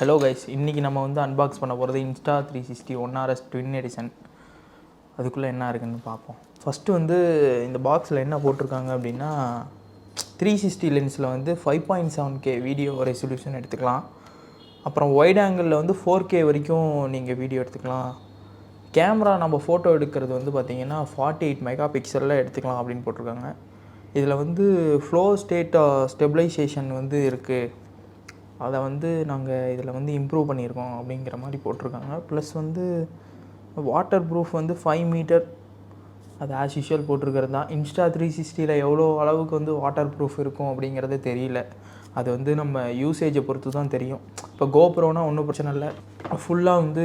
Hello guys, இன்றைக்கி நம்ம வந்து அன்பாக்ஸ் பண்ண போகிறது இன்ஸ்டா 360 1RS ட்வின் எடிஷன். அதுக்குள்ளே என்ன இருக்குதுன்னு பார்ப்போம். ஃபஸ்ட்டு வந்து இந்த பாக்ஸில் என்ன போட்டிருக்காங்க அப்படின்னா 360 லென்ஸில் வந்து 5.7K வீடியோ ரெசல்யூஷன் எடுத்துக்கலாம். அப்புறம் ஒய்ட் ஆங்கிளில் வந்து 4K வரைக்கும் நீங்கள் வீடியோ எடுத்துக்கலாம். கேமரா நம்ம ஃபோட்டோ எடுக்கிறது வந்து பார்த்திங்கன்னா 48 மெகா பிக்சலில் எடுத்துக்கலாம் அப்படின்னு போட்டிருக்காங்க. இதில் வந்து ஃப்ளோ ஸ்டேட் ஸ்டெபிலைசேஷன் வந்து இருக்குது. அதை வந்து நாங்கள் இதில் வந்து இம்ப்ரூவ் பண்ணியிருக்கோம் அப்படிங்கிற மாதிரி போட்டிருக்காங்க. ப்ளஸ் வந்து வாட்டர் ப்ரூஃப் வந்து 5 மீட்டர், அது ஆஸ் யூஷுவல் போட்டிருக்கிறது தான். இன்ஸ்டா 360 எவ்வளோ அளவுக்கு வந்து வாட்டர் ப்ரூஃப் இருக்கும் அப்படிங்கிறது தெரியல. அது வந்து நம்ம யூசேஜை பொறுத்து தான் தெரியும். இப்போ கோப்ரோனால் ஒன்றும் பிரச்சனை இல்லை, ஃபுல்லாக வந்து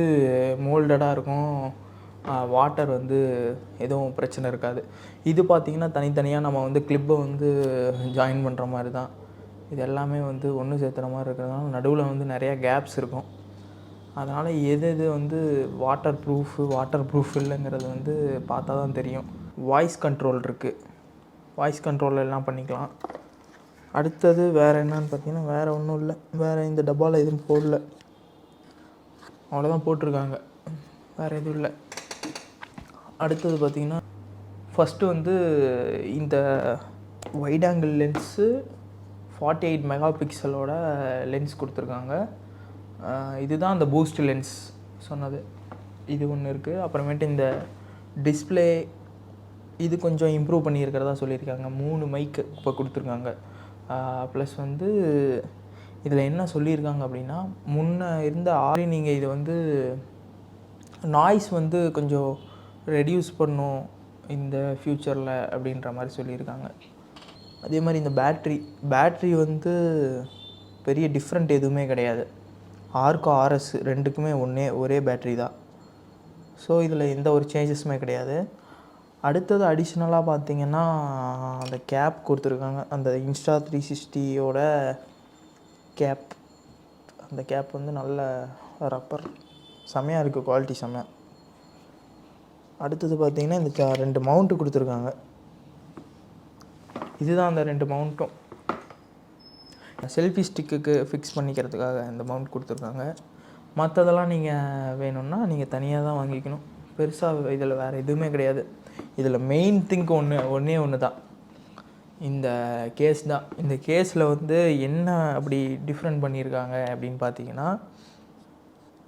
மோல்டடாக இருக்கும், வாட்டர் வந்து எதுவும் பிரச்சனை இருக்காது. இது பார்த்திங்கன்னா தனித்தனியாக நம்ம வந்து கிளிப்பை வந்து ஜாயின் பண்ணுற மாதிரி தான். இது எல்லாமே வந்து ஒன்று சேர்த்துற மாதிரி இருக்கிறதுனால நடுவில் வந்து நிறையா கேப்ஸ் இருக்கும். அதனால் எது வந்து வாட்டர் ப்ரூஃப் இல்லைங்கிறது வந்து பார்த்தா தான் தெரியும். வாய்ஸ் கண்ட்ரோல் இருக்குது, வாய்ஸ் கண்ட்ரோல் எல்லாம் பண்ணிக்கலாம். அடுத்தது வேறு என்னன்னு பார்த்தீங்கன்னா வேறு ஒன்றும் இல்லை, வேறு இந்த டப்பாவில் எதுவும் போடல, அவ்வளோதான் போட்டிருக்காங்க, வேறு எதுவும் இல்லை. அடுத்தது பார்த்திங்கன்னா ஃபஸ்ட்டு வந்து இந்த வைட் ஆங்கிள் லென்ஸு 48 மெகா பிக்சலோட லென்ஸ் கொடுத்துருக்காங்க. இதுதான் அந்த பூஸ்ட் லென்ஸ் சொன்னது, இது ஒன்று இருக்குது. அப்புறமேட்டு இந்த டிஸ்பிளே இது கொஞ்சம் இம்ப்ரூவ் பண்ணியிருக்கிறதா சொல்லியிருக்காங்க. 3 மைக்கு இப்போ கொடுத்துருக்காங்க. ப்ளஸ் வந்து இதில் என்ன சொல்லியிருக்காங்க அப்படின்னா, முன்னே இருந்த நீங்கள் இது வந்து நாய்ஸ் வந்து கொஞ்சம் ரெடியூஸ் பண்ணும் இந்த ஃப்யூச்சரில் அப்படின்ற மாதிரி சொல்லியிருக்காங்க. அதே மாதிரி இந்த பேட்ரி வந்து பெரிய டிஃப்ரெண்ட் எதுவுமே கிடையாது. ஆர்க்கும் ஆர்எஸ் ரெண்டுக்குமே ஒரே பேட்ரி தான். ஸோ இதில் எந்த ஒரு சேஞ்சஸுமே கிடையாது. அடுத்தது அடிஷ்னலாக பார்த்திங்கன்னா அந்த கேப் கொடுத்துருக்காங்க, அந்த இன்ஸ்டா 360யோட கேப். அந்த கேப் வந்து நல்ல ரப்பர், செம்மையாக இருக்குது, குவாலிட்டி செம்மையாக. அடுத்தது பார்த்திங்கன்னா இந்த 2 மவுண்ட்டு கொடுத்துருக்காங்க. இதுதான் அந்த 2 மவுண்ட்டும் செல்ஃபி ஸ்டிக்குக்கு ஃபிக்ஸ் பண்ணிக்கிறதுக்காக இந்த மவுண்ட் கொடுத்துருக்காங்க. மற்றதெல்லாம் நீங்கள் வேணும்னா நீங்கள் தனியாக தான் வாங்கிக்கணும். பெருசாக இதில் வேறு எதுவுமே கிடையாது. இதில் மெயின் திங்க் ஒன்று தான், இந்த கேஸ் தான். இந்த கேஸில் வந்து என்ன அப்படி டிஃப்ரெண்ட் பண்ணியிருக்காங்க அப்படின்னு பார்த்தீங்கன்னா,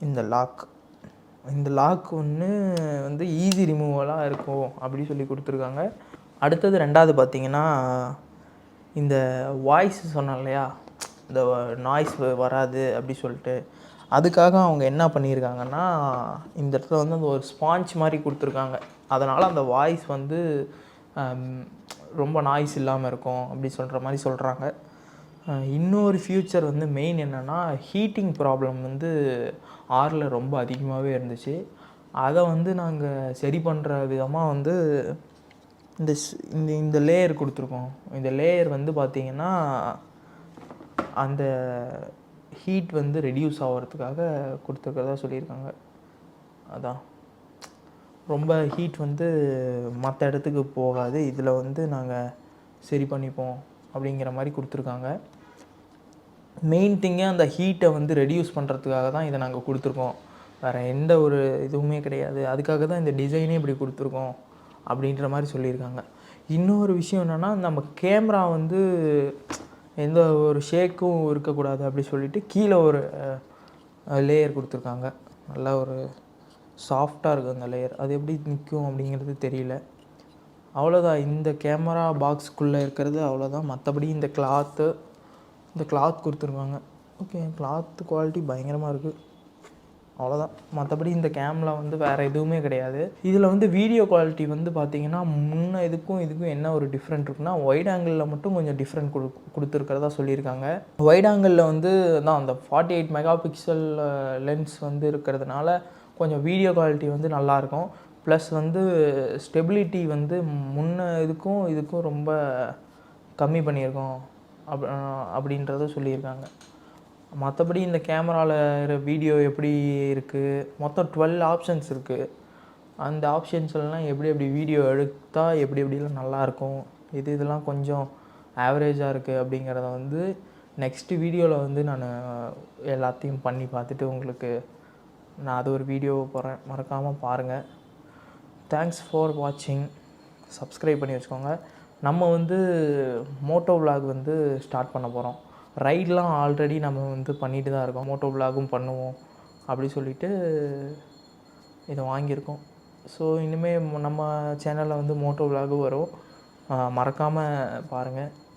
இந்த லாக் ஒன்று வந்து ஈஸி ரிமூவலாக இருக்கும் அப்படி சொல்லி கொடுத்துருக்காங்க. அடுத்தது 2வது பார்த்திங்கன்னா இந்த வாய்ஸ் சொன்னேன் இல்லையா, இந்த நாய்ஸ் வராது அப்படி சொல்லிட்டு, அதுக்காக அவங்க என்ன பண்ணியிருக்காங்கன்னா இந்த இடத்துல வந்து அந்த ஒரு ஸ்பாஞ்ச் மாதிரி கொடுத்துருக்காங்க. அதனால் அந்த வாய்ஸ் வந்து ரொம்ப நாய்ஸ் இல்லாமல் இருக்கும் அப்படி சொல்கிற மாதிரி சொல்கிறாங்க. இன்னொரு ஃபியூச்சர் வந்து மெயின் என்னென்னா, ஹீட்டிங் ப்ராப்ளம் வந்து ஆரில் ரொம்ப அதிகமாகவே இருந்துச்சு. அதை வந்து நாங்கள் சரி பண்ணுற விதமாக வந்து இந்த லேயர் கொடுத்துருக்கோம். இந்த லேயர் வந்து பார்த்திங்கன்னா அந்த ஹீட் வந்து ரெடியூஸ் ஆகிறதுக்காக கொடுத்துருக்கிறதா சொல்லியிருக்காங்க. அதான் ரொம்ப ஹீட் வந்து மற்ற இடத்துக்கு போகாது, இதில் வந்து நாங்கள் சரி பண்ணிப்போம் அப்படிங்கிற மாதிரி கொடுத்துருக்காங்க. மெயின் திங்கே அந்த ஹீட்டை வந்து ரெடியூஸ் பண்ணுறதுக்காக தான் இதை நாங்கள் கொடுத்துருக்கோம், வேறு எந்த ஒரு இதுவுமே கிடையாது. அதுக்காக தான் இந்த டிசைனே இப்படி கொடுத்துருக்கோம் அப்படின்ற மாதிரி சொல்லியிருக்காங்க. இன்னொரு விஷயம் என்னென்னா, நம்ம கேமரா வந்து எந்த ஒரு ஷேக்கும் இருக்கக்கூடாது அப்படி சொல்லிவிட்டு கீழே ஒரு லேயர் கொடுத்துருக்காங்க. நல்லா ஒரு சாஃப்டாக இருக்குது அந்த லேயர், அது எப்படி நிற்கும் அப்படிங்கிறது தெரியல. அவ்வளோதான், இந்த கேமரா பாக்ஸுக்குள்ளே இருக்கிறது அவ்வளோதான். மற்றபடி இந்த கிளாத் கொடுத்துருக்காங்க. ஓகே, கிளாத் குவாலிட்டி பயங்கரமாக இருக்குது, அவ்வளோதான். மற்றபடி இந்த கேமில் வந்து வேறு எதுவுமே கிடையாது. இதில் வந்து வீடியோ குவாலிட்டி வந்து பார்த்திங்கன்னா முன்ன இதுக்கும் என்ன ஒரு டிஃப்ரெண்ட் இருக்குன்னா, ஒயிட் ஆங்கிளில் மட்டும் கொஞ்சம் டிஃப்ரெண்ட் கொடுத்துருக்கிறதா சொல்லியிருக்காங்க. ஒயிட் ஆங்கிளில் வந்து தான் அந்த 48 மெகா பிக்சல் லென்ஸ் வந்து இருக்கிறதுனால கொஞ்சம் வீடியோ குவாலிட்டி வந்து நல்லாயிருக்கும். ப்ளஸ் வந்து ஸ்டெபிலிட்டி வந்து முன்ன இதுக்கும் ரொம்ப கம்மி பண்ணியிருக்கோம் அப்படின்றத சொல்லியிருக்காங்க. மற்றபடி இந்த கேமராவில் வீடியோ எப்படி இருக்குது, மொத்தம் 12 ஆப்ஷன்ஸ் இருக்குது. அந்த ஆப்ஷன்ஸ்லாம் எப்படி வீடியோ எடுத்தால் எப்படிலாம் நல்லாயிருக்கும், இதெல்லாம் கொஞ்சம் ஆவரேஜாக இருக்குது அப்படிங்கிறத வந்து நெக்ஸ்ட்டு வீடியோவில் வந்து நான் எல்லாத்தையும் பண்ணி பார்த்துட்டு உங்களுக்கு நான் அது ஒரு வீடியோ போடுறேன், மறக்காமல் பாருங்கள். தேங்க்ஸ் ஃபார் வாட்சிங். சப்ஸ்கிரைப் பண்ணி வச்சுக்கோங்க. நம்ம வந்து மோட்டோ விலாக் வந்து ஸ்டார்ட் பண்ண போகிறோம். ரைடெலாம் ஆல்ரெடி நம்ம வந்து பண்ணிட்டு தான் இருக்கோம். மோட்டோ விலாகும் பண்ணுவோம் அப்படி சொல்லிவிட்டு இதை வாங்கியிருக்கோம். ஸோ இனிமேல் நம்ம சேனலில் வந்து மோட்டோ விலாகும் வரும், மறக்காமல் பாருங்கள்.